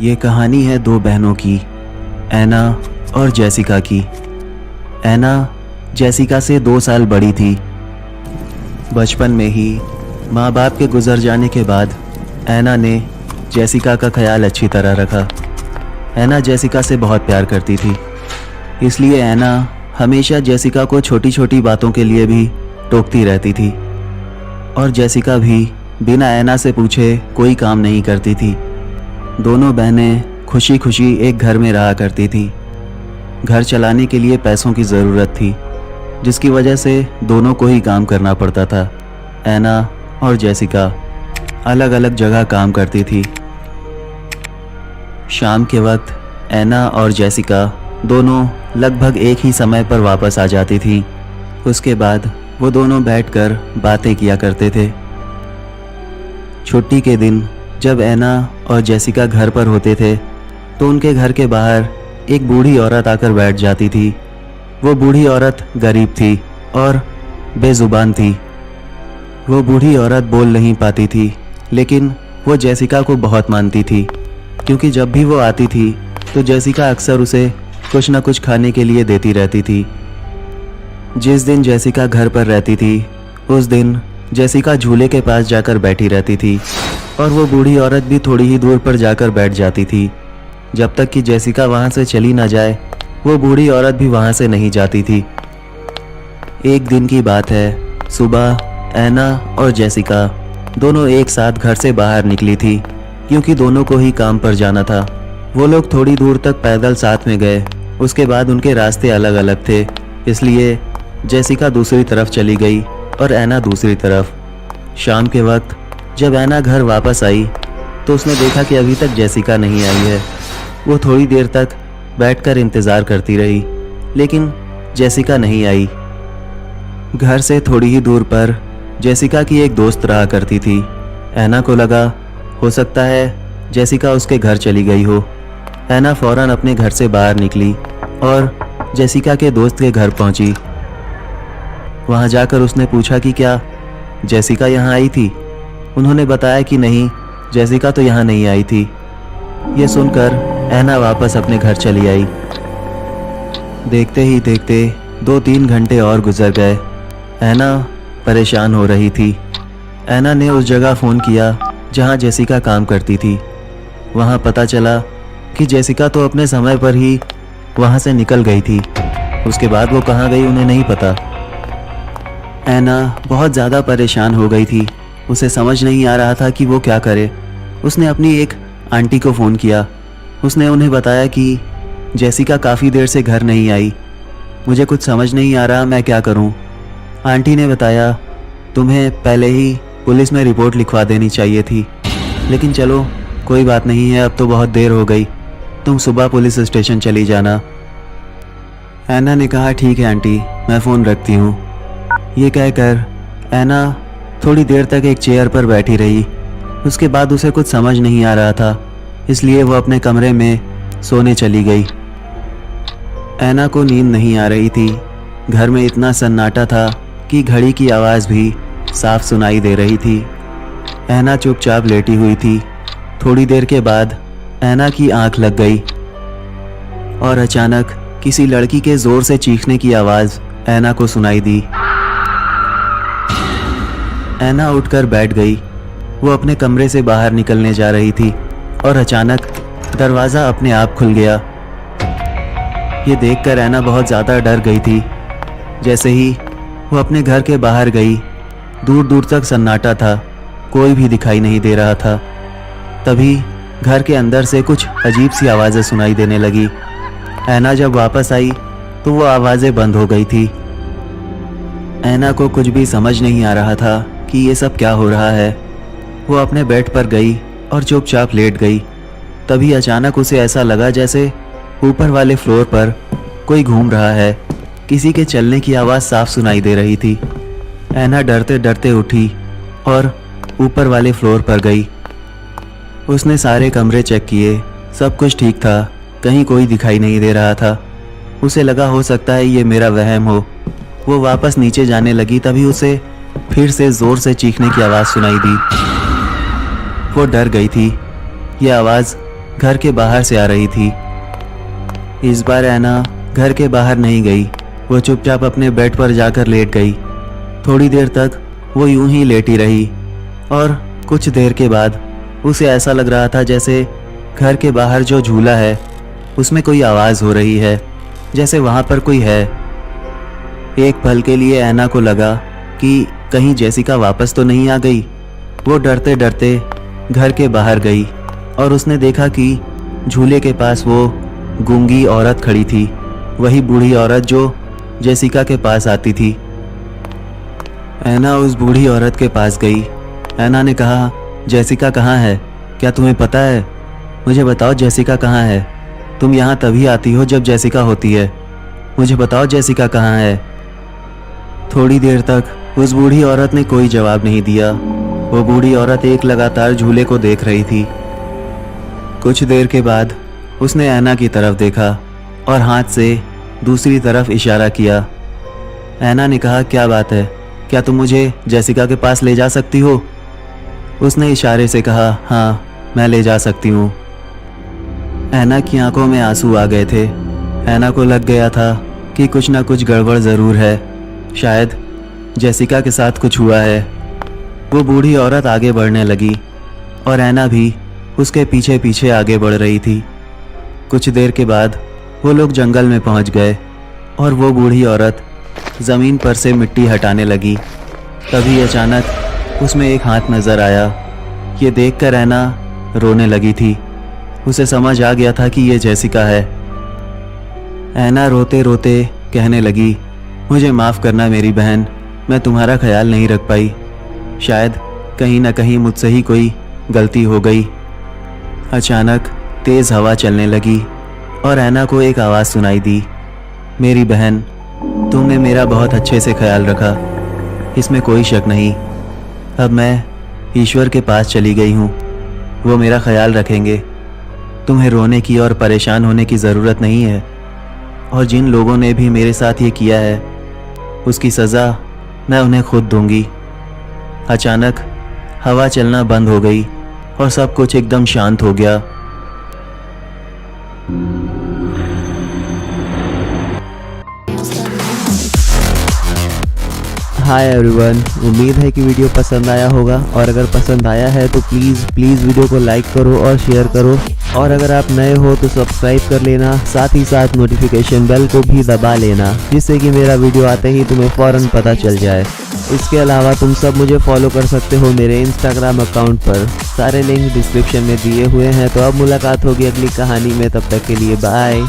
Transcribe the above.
ये कहानी है दो बहनों की, ऐना और जेसिका की। ऐना जेसिका से 2 साल बड़ी थी। बचपन में ही माँ बाप के गुजर जाने के बाद ऐना ने जेसिका का ख्याल अच्छी तरह रखा। ऐना जेसिका से बहुत प्यार करती थी, इसलिए ऐना हमेशा जेसिका को छोटी छोटी बातों के लिए भी टोकती रहती थी और जेसिका भी बिना ऐना से पूछे कोई काम नहीं करती थी। दोनों बहनें खुशी खुशी एक घर में रहा करती थी। घर चलाने के लिए पैसों की ज़रूरत थी, जिसकी वजह से दोनों को ही काम करना पड़ता था। ऐना और जेसिका अलग अलग जगह काम करती थी। शाम के वक्त ऐना और जेसिका दोनों लगभग एक ही समय पर वापस आ जाती थी। उसके बाद वो दोनों बैठकर बातें किया करते थे। छुट्टी के दिन जब ऐना और जेसिका घर पर होते थे तो उनके घर के बाहर एक बूढ़ी औरत आकर बैठ जाती थी। वो बूढ़ी औरत गरीब थी और बेजुबान थी। वो बूढ़ी औरत बोल नहीं पाती थी, लेकिन वो जेसिका को बहुत मानती थी, क्योंकि जब भी वो आती थी तो जेसिका अक्सर उसे कुछ न कुछ खाने के लिए देती रहती थी। जिस दिन जेसिका घर पर रहती थी, उस दिन जेसिका झूले के पास जाकर बैठी रहती थी और वो बूढ़ी औरत भी थोड़ी ही दूर पर जाकर बैठ जाती थी। जब तक कि जेसिका वहाँ से चली ना जाए, वो बूढ़ी औरत भी वहाँ से नहीं जाती थी। एक दिन की बात है, सुबह ऐना और जेसिका दोनों एक साथ घर से बाहर निकली थी, क्योंकि दोनों को ही काम पर जाना था। वो लोग थोड़ी दूर तक पैदल साथ में गए। उसके बाद उनके रास्ते अलग अलग थे, इसलिए जेसिका दूसरी तरफ चली गई और ऐना दूसरी तरफ। शाम के वक्त जब ऐना घर वापस आई तो उसने देखा कि अभी तक जेसिका नहीं आई है। वो थोड़ी देर तक बैठकर इंतज़ार करती रही, लेकिन जेसिका नहीं आई। घर से थोड़ी ही दूर पर जेसिका की एक दोस्त रहा करती थी। ऐना को लगा हो सकता है जेसिका उसके घर चली गई हो। ऐना फ़ौरन अपने घर से बाहर निकली और जेसिका के दोस्त के घर पहुंची। वहां जाकर उसने पूछा कि क्या जेसिका यहाँ आई थी। उन्होंने बताया कि नहीं, जेसिका तो यहाँ नहीं आई थी। ये सुनकर ऐना वापस अपने घर चली आई। देखते ही देखते 2-3 घंटे और गुजर गए। ऐना परेशान हो रही थी। ऐना ने उस जगह फ़ोन किया जहाँ जेसिका काम करती थी। वहाँ पता चला कि जेसिका तो अपने समय पर ही वहाँ से निकल गई थी। उसके बाद वो कहाँ गई उन्हें नहीं पता। ऐना बहुत ज़्यादा परेशान हो गई थी। उसे समझ नहीं आ रहा था कि वो क्या करे। उसने अपनी एक आंटी को फ़ोन किया। उसने उन्हें बताया कि जेसिका काफ़ी देर से घर नहीं आई। मुझे कुछ समझ नहीं आ रहा, मैं क्या करूं। आंटी ने बताया, तुम्हें पहले ही पुलिस में रिपोर्ट लिखवा देनी चाहिए थी, लेकिन चलो कोई बात नहीं है, अब तो बहुत देर हो गई, तुम सुबह पुलिस स्टेशन चली जाना। ऐना ने कहा ठीक है आंटी, मैं फ़ोन रखती हूँ। ये कहकर ऐना थोड़ी देर तक एक चेयर पर बैठी रही। उसके बाद उसे कुछ समझ नहीं आ रहा था, इसलिए वो अपने कमरे में सोने चली गई। ऐना को नींद नहीं आ रही थी। घर में इतना सन्नाटा था कि घड़ी की आवाज़ भी साफ सुनाई दे रही थी। ऐना चुपचाप लेटी हुई थी। थोड़ी देर के बाद ऐना की आंख लग गई और अचानक किसी लड़की के ज़ोर से चीखने की आवाज़ ऐना को सुनाई दी। ऐना उठकर बैठ गई। वो अपने कमरे से बाहर निकलने जा रही थी और अचानक दरवाज़ा अपने आप खुल गया। ये देखकर ऐना बहुत ज़्यादा डर गई थी। जैसे ही वो अपने घर के बाहर गई, दूर दूर तक सन्नाटा था, कोई भी दिखाई नहीं दे रहा था। तभी घर के अंदर से कुछ अजीब सी आवाज़ें सुनाई देने लगी। ऐना जब वापस आई तो वो आवाज़ें बंद हो गई थी। ऐना को कुछ भी समझ नहीं आ रहा था कि ये सब क्या हो रहा है। वो अपने बेड पर गई और चुपचाप लेट गई। तभी अचानक उसे ऐसा लगा जैसे ऊपर वाले फ्लोर पर कोई घूम रहा है। किसी के चलने की आवाज़ साफ सुनाई दे रही थी। ऐना डरते डरते उठी और ऊपर वाले फ्लोर पर गई। उसने सारे कमरे चेक किए, सब कुछ ठीक था, कहीं कोई दिखाई नहीं दे रहा था। उसे लगा हो सकता है ये मेरा वहम हो। वो वापस नीचे जाने लगी, तभी उसे फिर से ज़ोर से चीखने की आवाज़ सुनाई दी। वो डर गई थी। ये आवाज़ घर के बाहर से आ रही थी। इस बार ऐना घर के बाहर नहीं गई, वो चुपचाप अपने बेड पर जाकर लेट गई। थोड़ी देर तक वो यूं ही लेटी रही और कुछ देर के बाद उसे ऐसा लग रहा था जैसे घर के बाहर जो झूला है उसमें कोई आवाज़ हो रही है, जैसे वहाँ पर कोई है। एक पल के लिए ऐना को लगा कि कहीं जेसिका वापस तो नहीं आ गई। वो डरते डरते घर के बाहर गई और उसने देखा कि झूले के पास वो गूंगी औरत खड़ी थी, वही बूढ़ी औरत जो जेसिका के पास आती थी। ऐना उस बूढ़ी औरत के पास गई। ऐना ने कहा, जेसिका कहाँ है? क्या तुम्हें पता है? मुझे बताओ जेसिका कहाँ है? तुम यहाँ तभी आती हो जब जेसिका होती है। मुझे बताओ जेसिका कहाँ है? थोड़ी देर तक उस बूढ़ी औरत ने कोई जवाब नहीं दिया। वो बूढ़ी औरत एक लगातार झूले को देख रही थी। कुछ देर के बाद उसने ऐना की तरफ देखा और हाथ से दूसरी तरफ इशारा किया। ऐना ने कहा, क्या बात है? क्या तुम मुझे जेसिका के पास ले जा सकती हो? उसने इशारे से कहा, हाँ मैं ले जा सकती हूँ। ऐना की आंखों में आंसू आ गए थे। ऐना को लग गया था कि कुछ ना कुछ गड़बड़ ज़रूर है, शायद जेसिका के साथ कुछ हुआ है। वो बूढ़ी औरत आगे बढ़ने लगी और ऐना भी उसके पीछे पीछे आगे बढ़ रही थी। कुछ देर के बाद वो लोग जंगल में पहुंच गए और वो बूढ़ी औरत ज़मीन पर से मिट्टी हटाने लगी। तभी अचानक उसमें एक हाथ नज़र आया। ये देखकर ऐना रोने लगी थी। उसे समझ आ गया था कि ये जेसिका है। ऐना रोते रोते कहने लगी, मुझे माफ़ करना मेरी बहन, मैं तुम्हारा ख्याल नहीं रख पाई। शायद कहीं ना कहीं मुझसे ही कोई गलती हो गई। अचानक तेज़ हवा चलने लगी और ऐना को एक आवाज़ सुनाई दी, मेरी बहन, तुमने मेरा बहुत अच्छे से ख्याल रखा, इसमें कोई शक नहीं। अब मैं ईश्वर के पास चली गई हूँ, वो मेरा ख्याल रखेंगे। तुम्हें रोने की और परेशान होने की ज़रूरत नहीं है, और जिन लोगों ने भी मेरे साथ ये किया है उसकी सज़ा मैं उन्हें खुद दूंगी। अचानक हवा चलना बंद हो गई और सब कुछ एकदम शांत हो गया। हाय एवरीवन, उम्मीद है कि वीडियो पसंद आया होगा, और अगर पसंद आया है तो प्लीज़ वीडियो को लाइक करो और शेयर करो, और अगर आप नए हो तो सब्सक्राइब कर लेना, साथ ही साथ नोटिफिकेशन बेल को भी दबा लेना, जिससे कि मेरा वीडियो आते ही तुम्हें फ़ौरन पता चल जाए। इसके अलावा तुम सब मुझे फॉलो कर सकते हो मेरे इंस्टाग्राम अकाउंट पर, सारे लिंक डिस्क्रिप्शन में दिए हुए हैं। तो अब मुलाकात होगी अगली कहानी में, तब तक के लिए बाय।